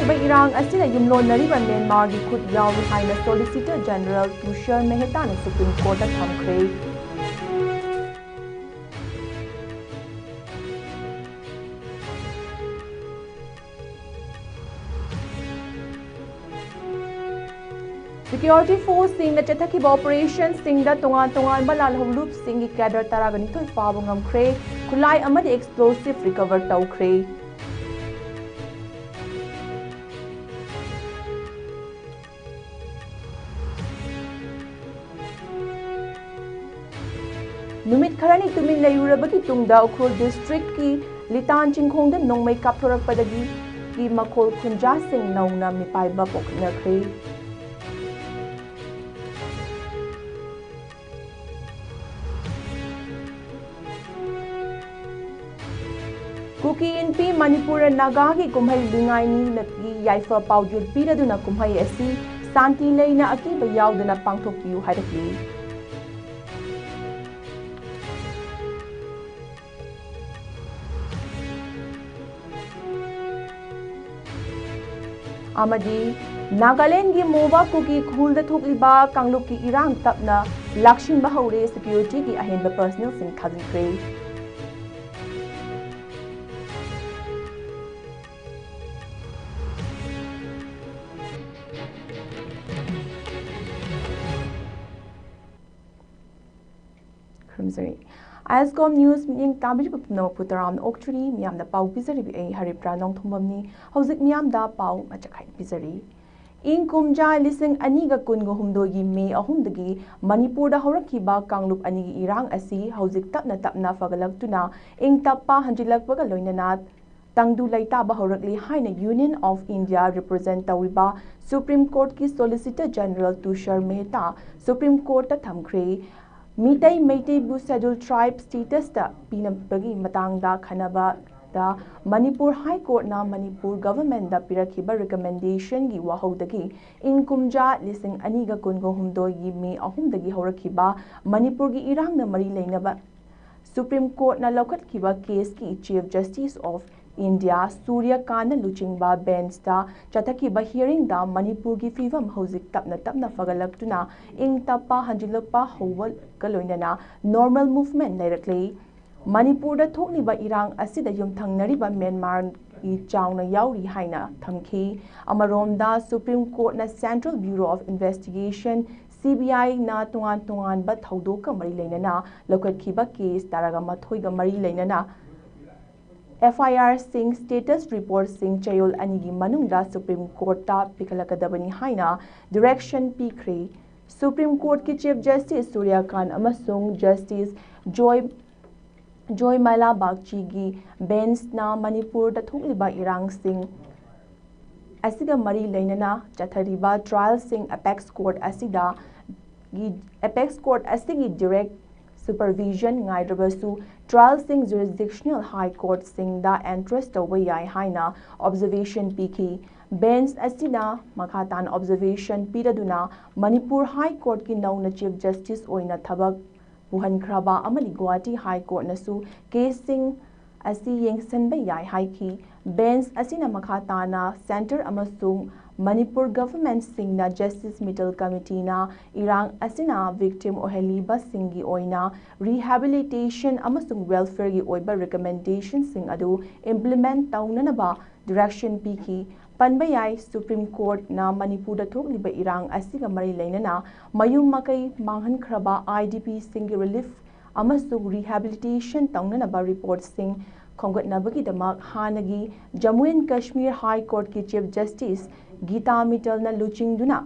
थोड़िबा इरांग असिना युमलोनरिबा म्यांमार की खुद यावि हाइना सोलिसिटर जनरल तुषार मेहता ने सुप्रीम कोर्ट थमख्रे। Security Force sing na chathaki operation sing da tongan balal loop sing ki cadre taragani thoi fabong amkhre khulai amadi explosive recover taukhre. Numit kharani tumin layurabagi tungda Ukhrul district ki Litan Chingkhong da nongmai kapthorak padagi ki makhol khunja sing nauna mipaiba pokhnakre. Kuki NP Manipur Naga ki kumhai lingai ni naki yaifa paujul piraduna kumhai asi santi leina akiba yaudana pangthokpiu haidakli. Amadi Nagaland ki Moba Kuki khul da thokliba kangluk ki irang tapna lakshin bahaure security ki ahenba personnel sing khazikre. ISCOM News meeting tabiri pupno putaram oktri miyam da pau bizari bi haripra nong thumamni hauzik miyam da pau machakai bizari ing kumja lising aniga kungo humdo gi me ahumdagi Manipur da horakhiba kanglup anigi irang asi hauzik tapna fagalaktuna ing tappa hanjilakpaga loinana tangdu laita ba horakli haina Union of India represent tawiba Supreme Court ki Solicitor General Tushar Mehta Supreme Court ta thamkhre Mitai Meitei bu scheduled tribe status da pinabagi matang da khanaba da Manipur High Court na Manipur government da pirakhiba recommendation gi wahodagi ing kumja lising aniga kungo humdo gi me ahumdagi horakhiba Manipur gi irang na mari leinaba Supreme Court na lokatkiba case ki Chief Justice of India Surya Kana Luchingba bench da chathaki hearing da Manipur gi fivam hauzik tapna fagalaktuna ing tappa hanjilakpa howal kaloinana normal movement leirakle Manipur da thokliba irang asida yumthangnariba Myanmar ki chawna yauri haina thamki amarom da Supreme Court na Central Bureau of Investigation CBI na tungan ba thaudoka mari leinana lokatkiba case taraga mathoiga mari leinana FIR Singh status report Singh Chayol anigi manungda Supreme Court ta pikalakadabani haina direction pikre Supreme Court ki Chief Justice Surya Khan amasung Justice Joy Maila Bagchi gi bench na Manipur da thokliba irang Singh asiga mari leinana chathariba trial Singh Apex Court asigi direct supervision ngaidrabasu trial Singh jurisdictional high court Singh da interest away yai haina observation piki bench asina makhatan observation piraduna Manipur High Court ki nauna Chief Justice oina thabak buhankraba amali Guwahati High Court nasu case Singh asi yengsanba yai haiki bench asina makhatana center amasung Manipur government Singh na Justice Middle Committee na irang asina victim oheliba Singhi oina rehabilitation amasung welfare gi oiba recommendation Singh adu implement taunanaba direction piki panbayai Supreme Court na Manipur da thokliba irang asiga mari leinana mayum makai manghan khraba IDP Singhi relief amasung rehabilitation taunanaba report Singh khongatnabagi damak hanagi Jammu and Kashmir High Court ki Chief Justice Geeta Mittal na luchingduna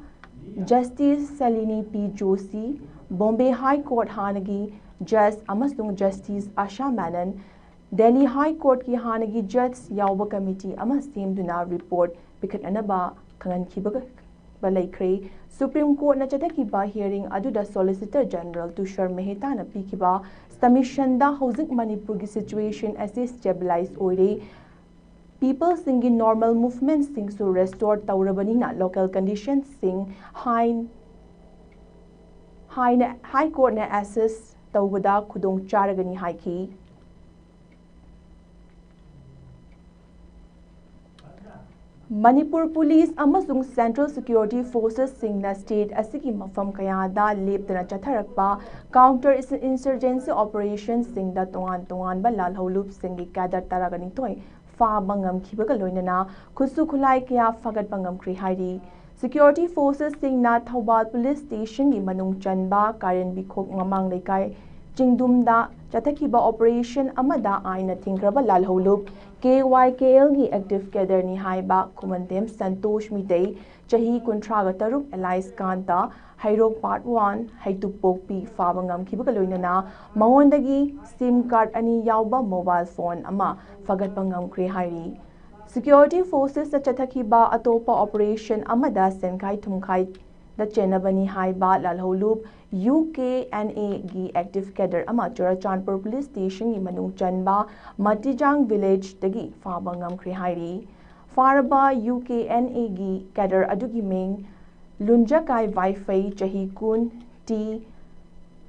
Justice Salini P Joshi Bombay High Court hanagi Judge amasung Justice Asha Menon Delhi High Court ki hanagi Judge Yawba Committee ama semduna report pikatnaba khangankiba balaikre Supreme Court na chathaki hearing aduda Solicitor General Tushar Mehta na pikiba submission da hauzik Manipur ki situation as stabilize oire people singing normal movement sing so restore taurabani na local conditions sing high court na assess tawada khudong charagani haiki Manipur Police amasung Central Security Forces singna state asigi mafam kayada leptana chatharakpa counter insurgency operations singda tongan ba lalholup singi kadar taragani toy fa bangam khibaga loinana khusu khulai kya fagat bangam kri hairi Security Forces singna Thobal Police Station gi manung chanba Karen Bikhok ngamang lekai Chingdumda Chathakiba Operation Amada Aina Thingraba Lalholup KYKL gi Active Cadre ni haiba Kumandem Santosh Mitei Chahi Kuntraga Taruk Elias Kanta Hairok Part 1 Haitupokpi Fabangam Kibakaloinana Mawondagi SIM card ani yauba mobile phone ama Fagatbangam Kri Hairi Security Forces Chathakiba Atopa Operation Amada Senkai Tumkai the Chenabani Haiba Lalholup UKNA gi Active Cadre ama Churachandpur Police Station gi Manung Chanba Matijang Village dagi Fabangam Kri Hairi Faraba UKNA gi Cadre adugi ming Lunjakai Waifai Chahi Kun T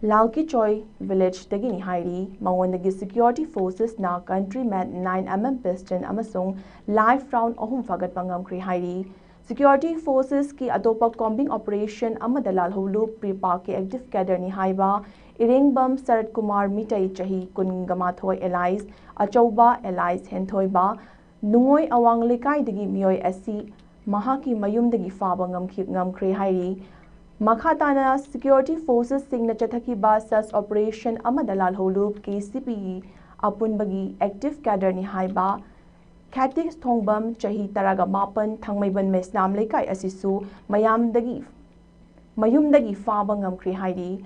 Lalkichoy Village dagi ni Hairi Mawondagi Security Forces na Countryman 9mm Piston amasung live round ohum fagat bangam Kri Hairi Security Forces ki atopa combing operation amada lalholu pripa ki active cadre ni haiba Irengbam Sarat Kumar Mitai Chahi Kungamathoi Elias Achauba Elias Henthoiba Nungoi Awang Lekai dagi mioi asi mahaki mayumdagi fabangam ngam Kri Hairi Makhatana Security Forces singna chathakiba SAS operation amada lalholu KCPE apunbagi active cadre ni haiba Khatik Thongbam Chahi Taraga Mapan Thangmaiban Mesnam Lekai Asisu Mayumdagi Fabangam Kri Hairi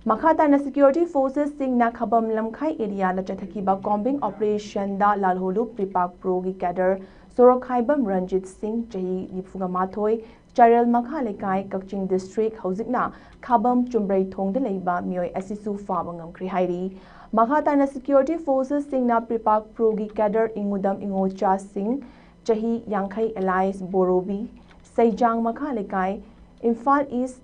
Makhatana Security Forces singna Khabam Lamkhai area la Chathakiba combing operation da Lalholu Pripak Pro gi cadre Sorokhaibam Ranjit Singh Chahi Nifugamathoi Charel Makha Lekai Kakching District Hozikna Khabam Chumbrai Thongda Leiba Mioi Asisu Fabangam Kri Hairi Makhatana Security Forces singna Pripak Progi Cadre Ingudam Ingocha Singh Chahi Yankhai Elias Borobi Saijang Makha Lekai Imphal East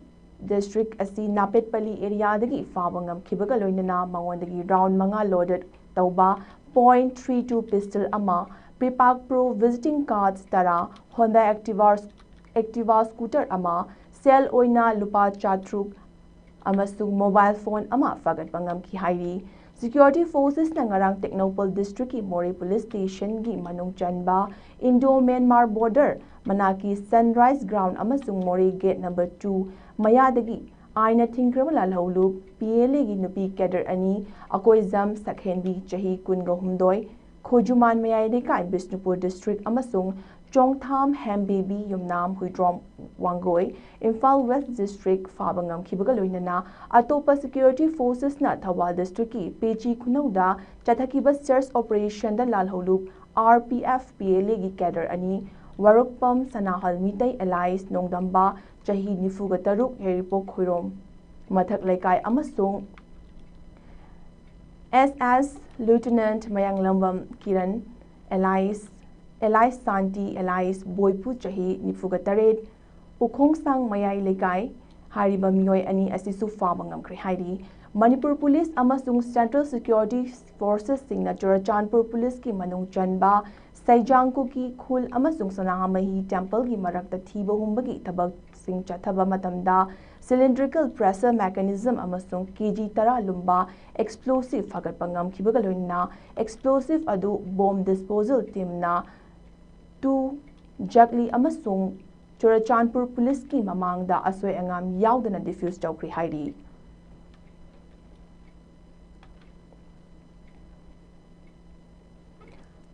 District asi Napetpali area dagi Fabangam Kibaga loinana mangondagi round manga loaded tauba .32 pistol ama Pripak Pro visiting cards tara Honda Activa scooter ama cell oina lupa chatruk amasung mobile phone ama fagat bangam ki hairi Security Forces na ngarang Technopol District ki Mori Police Station gi manung chanba Indo-Myanmar border manaki Sunrise Ground amasung Mori Gate number 2 mayadagi aina thingrama lalholu PLA gi nupi cadre ani akoizam sakhenbi chahi kunga humdoi khojuman mayai lekai Bisnupur District amasung Chongtham Hambaby Yumnam Huidrom Wangoi Imphal West District Fabangam Kibaga loinana atopa Security Forces na Thawal District ki Pechi Kunauda Chathakiba search operation da lalholu RPF PLA gi cadre ani Warukpam Sanahal Mitai Elias Nongdamba Chahi Nifuga Taruk Heripok Khoirom Mathak Lekai amasung SS Lieutenant Mayanglambam Kiran Elias Santi Elias Boypu Chahi Nifuga Tared Ukhong Sang Mayai Lekai Hariba Mioi Ani Asisu Fabangam Kri Hairi Manipur Police amasung Central Security Forces singna Churachandpur Police ki manung chanba Saijang Kuki Khul amasung Sanahamahi Temple gi marakta thiba humbagi thabak sing chathaba matamda cylindrical pressure mechanism amasung kg tara lumba explosive fagat pangam kibaga loinna explosive adu bomb disposal team na 2 Jagli amasung Churachandpur Police ki mamangda asoi angam yaudana diffuse tawkri hairi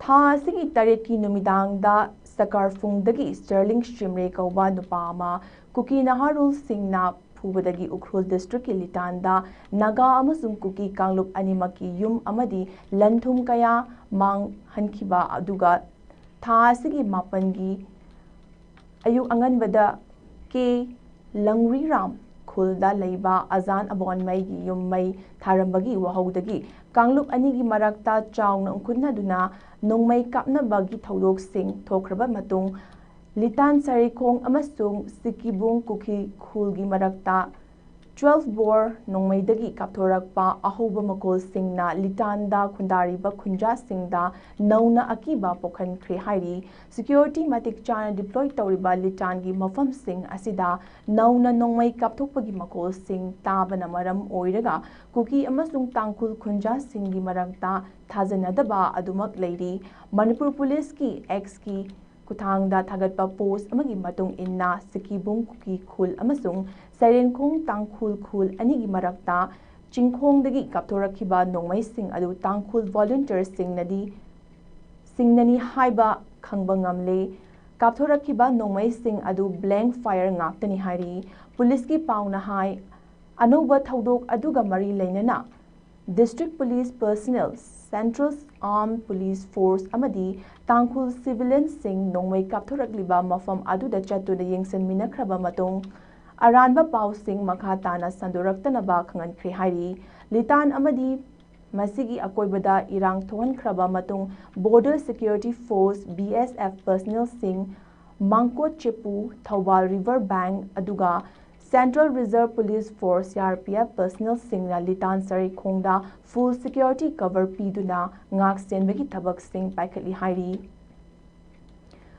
Tha sigi taret ki numidangda Sakarfungdagi Sterling Shimre kauba nupama Kuki Naharul Singna Phubadagi Ukhrul District ki Litanda Naga amasung Kuki Kanglup animaki yum amadi lanthum kaya mang hankiba aduga Tha sigi mapangi ayuk anganbada ke Langri Ram Khulda Leiba Azan Abon Mai gi yum mai tharambagi wahaudagi Kanglup anigi marakta chawna ungkunna duna nongmai kapna bagi thaudok sing thokraba matung Litan Sarikong amasung Sikibung Kuki Khulgi marakta 12 bore nongmaidagi kapthorakpa ahoba makolsingna litanda khundariba khunjasingda nauna akiba pokhankhre hairi security matik chana deploy tawriba litangi mafamsing asida nauna nongmai kapthokpagi makolsing tabana maram oiraga kuki amasung tangkhul khunjasingi marakta thajanadaba adumak leiri Manipur Police ki X ki kuthangda thagatpa post amagi matung inna sikibung kuki khul amasung Sairenkhong tangkhul khul anigi marakta chingkhongdagi kapthorakhiba nongmaising adu tangkhul volunteers singnani haiba khangba ngamle kapthorakhiba nongmaising adu blank fire ngaktani hairi police ki pauna hai anoba thaudok aduga mari leinana district police personnel Central Armed Police Force amadi tangkhul civilian sing nongmai kapthorakliba mafam aduda chatuna yengsanminakraba matung Aranba pausing makha tana sandoraktanaba khangankhre hairi litan amadi masigi akoibada irang thohankraba matung Border Security Force BSF personnel sing Mangkot Chepu Thawbal River Bank aduga Central Reserve Police Force CRPF personnel singna litan sari khongda full security cover piduna ngak senbagi thabak sing paikhatli hairi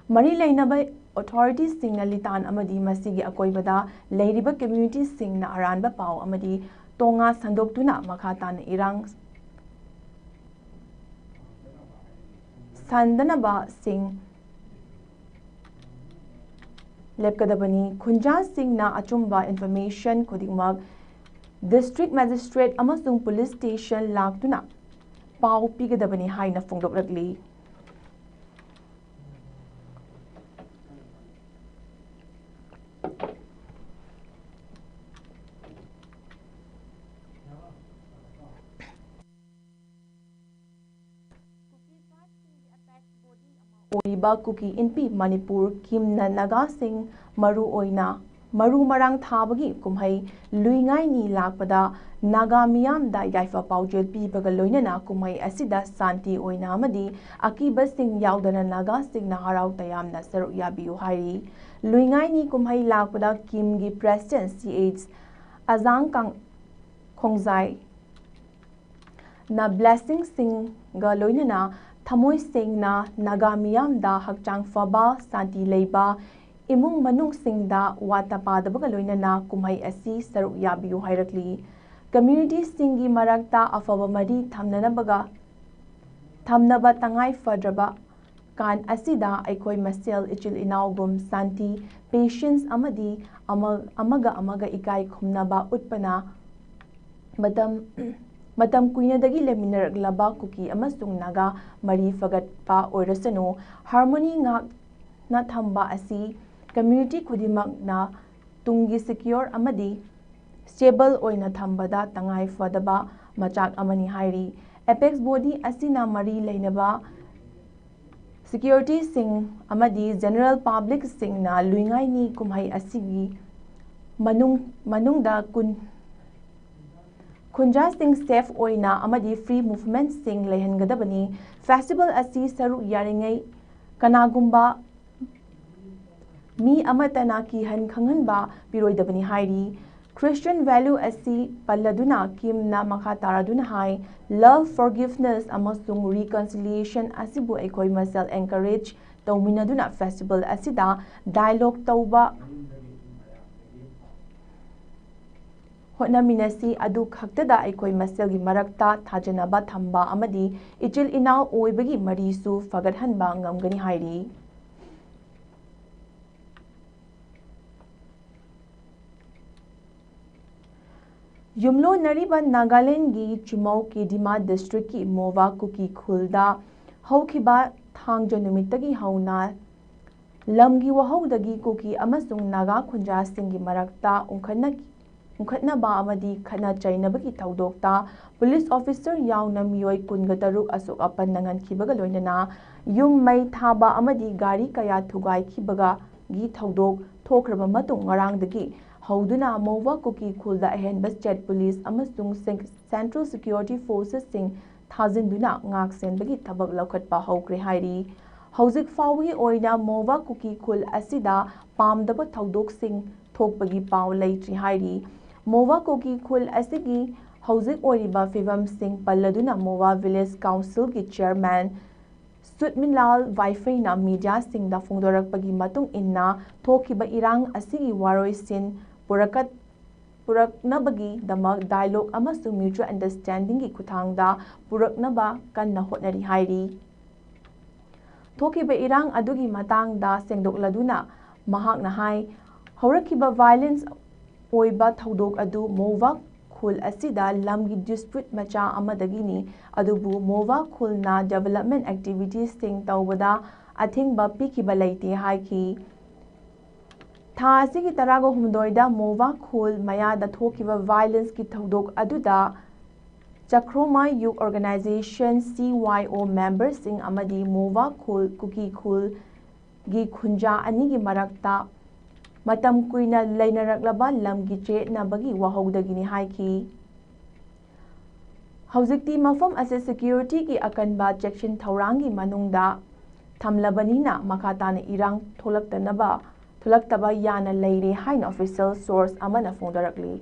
mari leinaba authorities singna litan amadi masigi akoibada leiriba communities singna aranba pau amadi tonga sandoktuna makha tan irang sandanaba sing lepkadabani khunja singna achumba information khudingmak district magistrate amasung police station laktuna pau pigadabani haina phongdokrakli Oriba Kuki Inpi Manipur Kimna Naga Singh Maru Oina Maru Marang Thabagi Kumhai Luingai Ni Lakpada Naga Miyam Da Yaifa Paujel Pibaga Loinana Kumhai Asida Santi Oina Amadi Akiba Singh Yaudana Naga Singh Naharau Tayamna Saru Yabiu Hari Luingai Ni Kumhai Lakpada Kimgi President CH Azang Kang Khongzai Na Blessing Singh Ga Loinana Thamoi Singna Naga Miyamda Hakchang Faba Santi Leiba Imung Manung Singda Watapadaba Loinana Kumhai Asi Saru Yabiu Hairakli Community Singi Marakta Afaba Mari Thamnaba Tangai Fadraba Kan Asida Aikoi Masel Ichil Inaugum Santi Patience Amadi Amaga Ikai Khumnaba Utpana Matam kuinadagi leminaraglaba kuki amasung naga mari fagatpa oirasano harmony ngak na thamba asi community kudimak na tungi secure amadi stable oina thambada tangai fadaba machak amani hairi apex body asina mari leinaba security sing amadi general public sing na luingai ni kumhai asigi manungda Khunja Singh safe oina amadi free movement sing lehengadabani festival asi saru yaringai kanagumba mi amatana ki han khanganba piroidabani hairi Christian value asi palladuna kimna makha taraduna hai love forgiveness amasung reconciliation asibu aikoi masal encourage tauminaduna festival asida dialogue tauba Hotnaminasi adu khaktada aikoi maselgi marakta thajanaba thamba amadi ichil inau oibagi marisu fagathanba ngamgani hairi Yumlo Nariba Nagaland gi Chumau ki Dima district ki Mova Kuki Khulda Haukiba Thangja numitagi hauna lamgi wahaudagi Kuki amasung Naga Khunja Singhi marakta Unkhatnaba amadi khana chainabagi thaudokta police officer yauna miyoi kungataruk asok apan nangan khibaga loinana yum mai thaba amadi gari kaya thugai khibaga gi thaudok thokraba matung ngarangdagi hauduna Mova Kuki Khulda ahenba state police amasung central security forces sing thazinduna ngak senbagi thabak laukhatpa haukre hairi hauzik fawi oina Mova Kuki Khul asida pamdaba thaudok sing thokpagi paw leitri hairi Mowa Kuki Khul asigi hauzik oiriba fivam sing palladuna Mowa Village Council ki chairman Sutminlal Vaifeina media singda phongdorakpagi matung inna thokiba irang asigi waroisin puraknabagi damak dialogue amasung mutual understanding ki khuthangda puraknaba kanna hotnari hairi. Thokiba irang adugi matangda sengdokladuna mahakna hai haurakhiba violence oiba thaudok adu Mowa Khul asida lamgi dispute macha amadagini adubu Mowa Khulna development activities sing tawbada athingba pikiba laite haiki. Tha asigi tarago humdoida Mowa Khul mayada thokiba violence ki thaudok aduda Chakroma Youth Organization CYO members sing amadi Mowa Khul Kuki Khul gi khunja anigi marakta matam kuina lainaraklaba lamgi chetnabagi wahodagini haiki. Hauzikti mafam ase security ki akanba chection thaurangi manungda thamlabanina makhatana irang tholaktaba yana leire hain official source amana phongdarakli.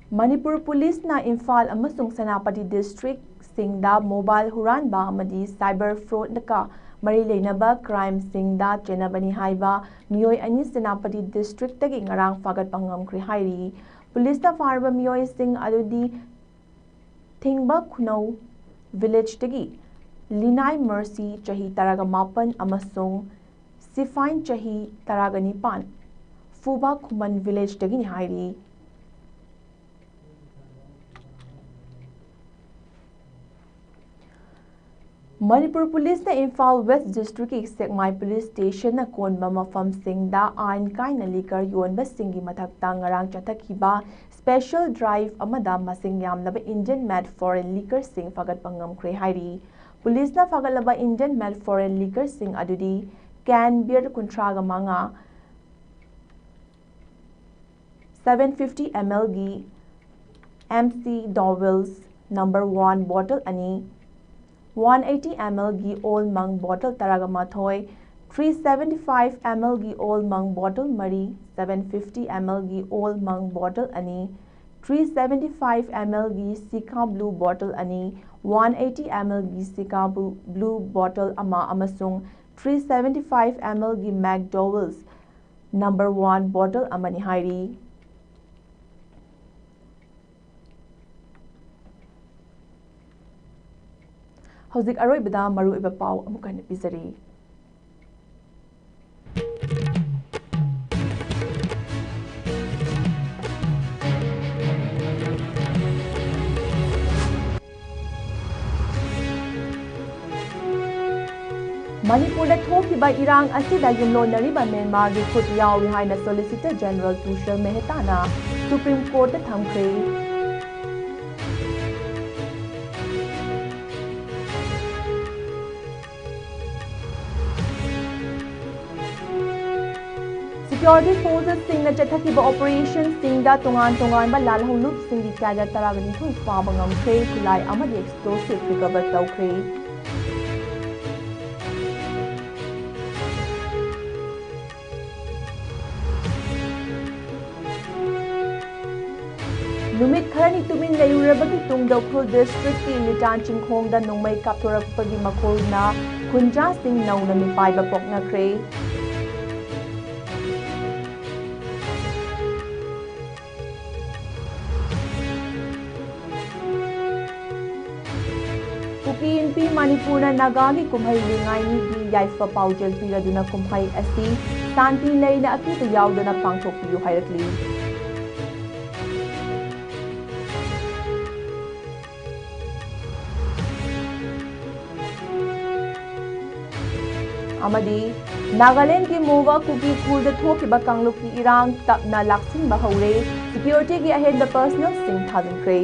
Manipur Police na Imphal amasung Senapati District singda mobile huranba amadi cyber fraud naka mari leinaba crime singda chenabani haiba miyoi ani Senapati District tagi ngarang fagat pangamkri hairi. Police na farba miyoi sing adudi thingba khunau village tagi Linai Mercy chahi taraga mapan amasung Sifain chahi taraga nipan Fuba Khuman village tagi ni hairi. Manipur Police na Imphal West District ki Sekmai Police Station na konba mafam singda ain kaina liquor yonba singi mathakta ngarang chathakhiba special drive amada masing yamlaba Indian made foreign liquor sing fagat pangamkre hairi. Police na fagalaba Indian made foreign liquor sing adudi can beer kuntraga manga 750 ml gi MC Dowells number 1 bottle ani 180 ml gi Old Monk bottle taraga mathoi 375 ml gi Old Monk bottle mari 750 ml gi Old Monk bottle ani 375 ml gi Sika Blue bottle ani 180 ml gi Sika Blue bottle ama amasung 375 ml gi McDowell's number 1 bottle amani hairi. Hauzik aroibada maruiba pau amukan pizari. Manipur da thokiba irang asida yumlonariba Myanmar gi khut yawi haina Solicitor General Tushar Mehta na Supreme Court da thamkhre. Security forces sing na chathakiba operation singda tongan ba lalholup singi kyaja taragani thoi faba ngamkhre khulai amadi explosive recover tawkhre. Numit kharani tumin layurabagi tungda Ukhruls district ki Nitan Chingkhongda nongmai kapthorakpagi makolna khunja sing nauna mipaiba poknakre. Kuki NP Manipur na Nagagi kumhai lingai ni gi yaifa paujel piraduna kumhai asi santi leina akita yaudana pangthokpiyu hairakli. Amadi Nagaland ki Mowa Kuki Khul da thokiba kangluk ki irang tapna laksinba haure security ki ahenba personnel sing thadankhre.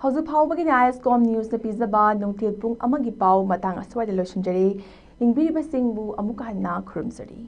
Hauzu phawbagi ISCOM news na pizaba nongtil pung amagi pau matang aswai da losinjari ingbiriba singbu amuka hanna khurumsari.